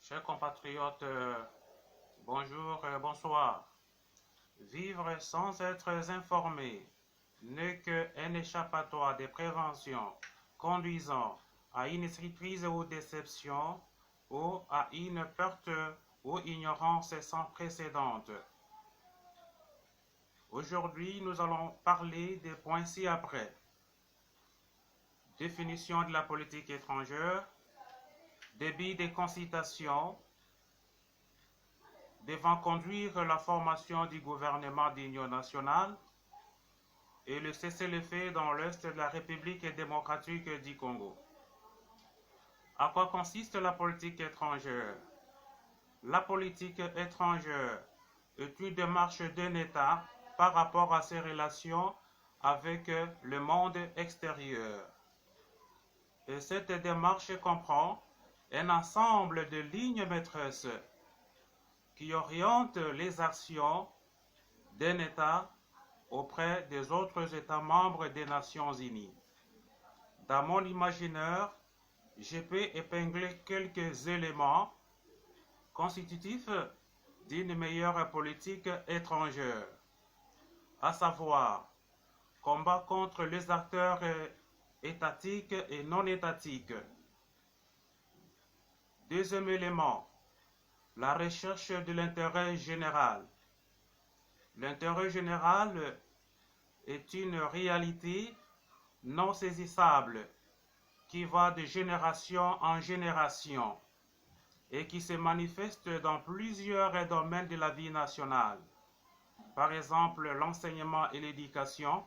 Chers compatriotes, bonjour, bonsoir. Vivre sans être informé n'est qu'un échappatoire des préventions conduisant à une surprise ou déception ou à une perte ou ignorance sans précédente. Aujourd'hui, nous allons parler des points ci-après. Définition de la politique étrangère, débit des consultations devant conduire la formation du gouvernement d'union nationale et le cessez-le-feu dans l'est de la République démocratique du Congo. À quoi consiste la politique étrangère? La politique étrangère est une démarche d'un État par rapport à ses relations avec le monde extérieur. Et cette démarche comprend un ensemble de lignes maîtresses qui orientent les actions d'un État auprès des autres États membres des Nations Unies. Dans mon imaginaire, je peux épingler quelques éléments constitutifs d'une meilleure politique étrangère, à savoir combat contre les acteurs étatiques et non étatiques. Deuxième élément, la recherche de l'intérêt général. L'intérêt général est une réalité non saisissable qui va de génération en génération et qui se manifeste dans plusieurs domaines de la vie nationale. Par exemple, l'enseignement et l'éducation,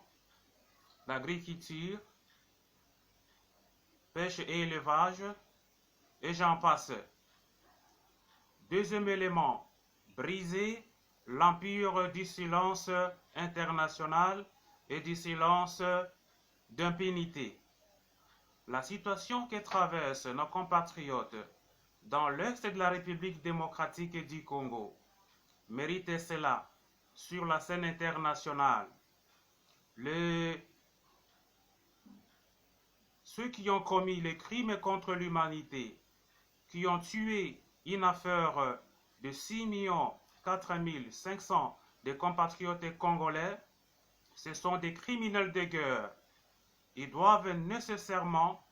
l'agriculture, pêche et élevage, et j'en passe. Deuxième élément, briser l'empire du silence international et du silence d'impunité. La situation que traversent nos compatriotes dans l'est de la République démocratique du Congo mérite cela sur la scène internationale. Ceux qui ont commis les crimes contre l'humanité, qui ont tué une affaire de 6 4 500 de compatriotes congolais, ce sont des criminels de guerre. Ils doivent nécessairement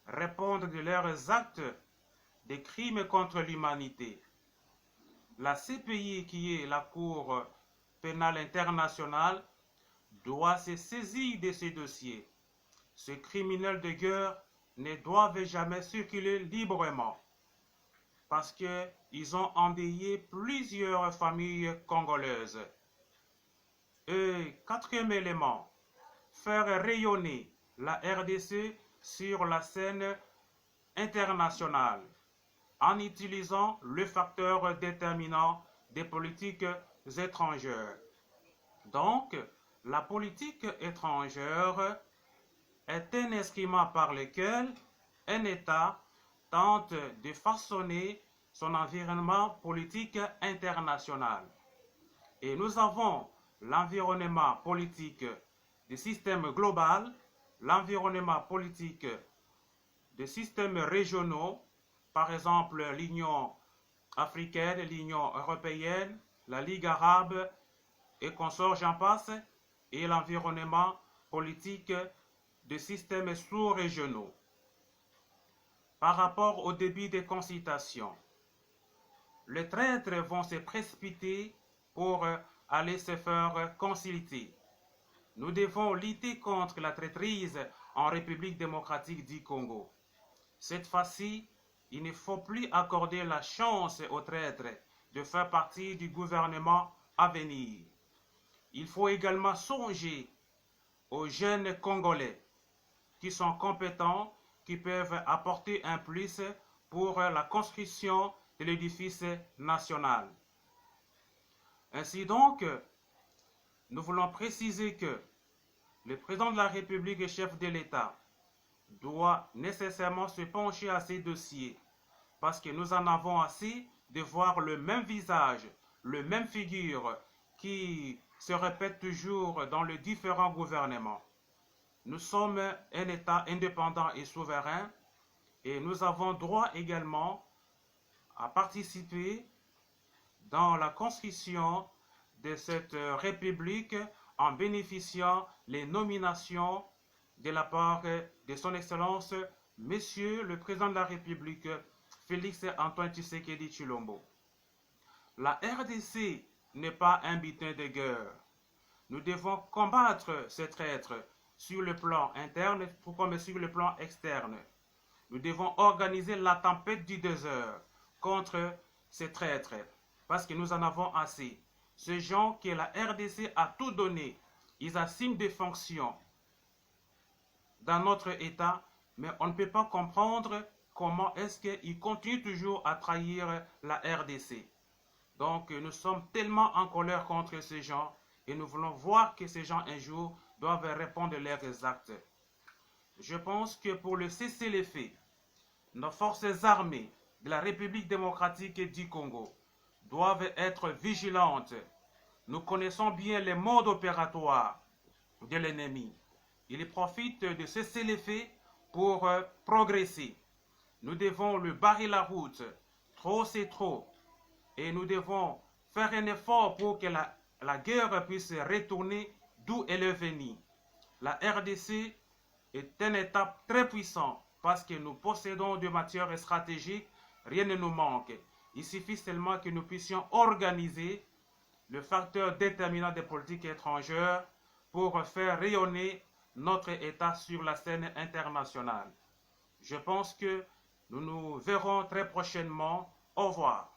répondre de leurs actes de crimes contre l'humanité. La CPI, qui est la Cour pénale internationale, doit se saisir de ces dossiers. Ces criminels de guerre ne doivent jamais circuler librement parce qu'ils ont endeuillé plusieurs familles congolaises. Et quatrième élément, faire rayonner la RDC sur la scène internationale en utilisant le facteur déterminant des politiques étrangères. Donc, la politique étrangère est un instrument par lequel un État tente de façonner son environnement politique international. Et nous avons l'environnement politique du système global, l'environnement politique des systèmes régionaux, par exemple l'Union africaine, l'Union européenne, la Ligue arabe et consorts, j'en passe, et l'environnement politique des systèmes sous-régionaux. Par rapport au débit des consultations, les traîtres vont se précipiter pour aller se faire consulter. Nous devons lutter contre la traîtrise en République démocratique du Congo. Cette fois-ci, il ne faut plus accorder la chance aux traîtres de faire partie du gouvernement à venir. Il faut également songer aux jeunes Congolais qui sont compétents, qui peuvent apporter un plus pour la construction de l'édifice national. Ainsi donc, nous voulons préciser que le président de la République et chef de l'État doit nécessairement se pencher à ces dossiers parce que nous en avons assez de voir le même visage, le même figure qui se répète toujours dans les différents gouvernements. Nous sommes un État indépendant et souverain et nous avons droit également à participer dans la construction de cette République en bénéficiant les nominations de la part de son Excellence, Monsieur le Président de la République, Félix Antoine Tshisekedi Tshilombo. La RDC n'est pas un butin de guerre. Nous devons combattre ces traîtres sur le plan interne comme sur le plan externe. Nous devons organiser la tempête du désert contre ces traîtres parce que nous en avons assez. Ces gens que la RDC a tout donné, ils assument des fonctions dans notre État, mais on ne peut pas comprendre comment est-ce qu'ils continuent toujours à trahir la RDC. Donc nous sommes tellement en colère contre ces gens et nous voulons voir que ces gens un jour doivent répondre de leurs actes. Je pense que pour le cessez-le-feu, nos forces armées de la République démocratique du Congo doivent être vigilantes. Nous connaissons bien les modes opératoires de l'ennemi. Il profite de ce cessez-le-feu pour progresser. Nous devons lui barrer la route. Trop, c'est trop. Et nous devons faire un effort pour que la guerre puisse retourner d'où elle est venue. La RDC est un État très puissant parce que nous possédons des matières stratégiques, rien ne nous manque. Il suffit seulement que nous puissions organiser le facteur déterminant des politiques étrangères pour faire rayonner notre État sur la scène internationale. Je pense que nous nous verrons très prochainement. Au revoir.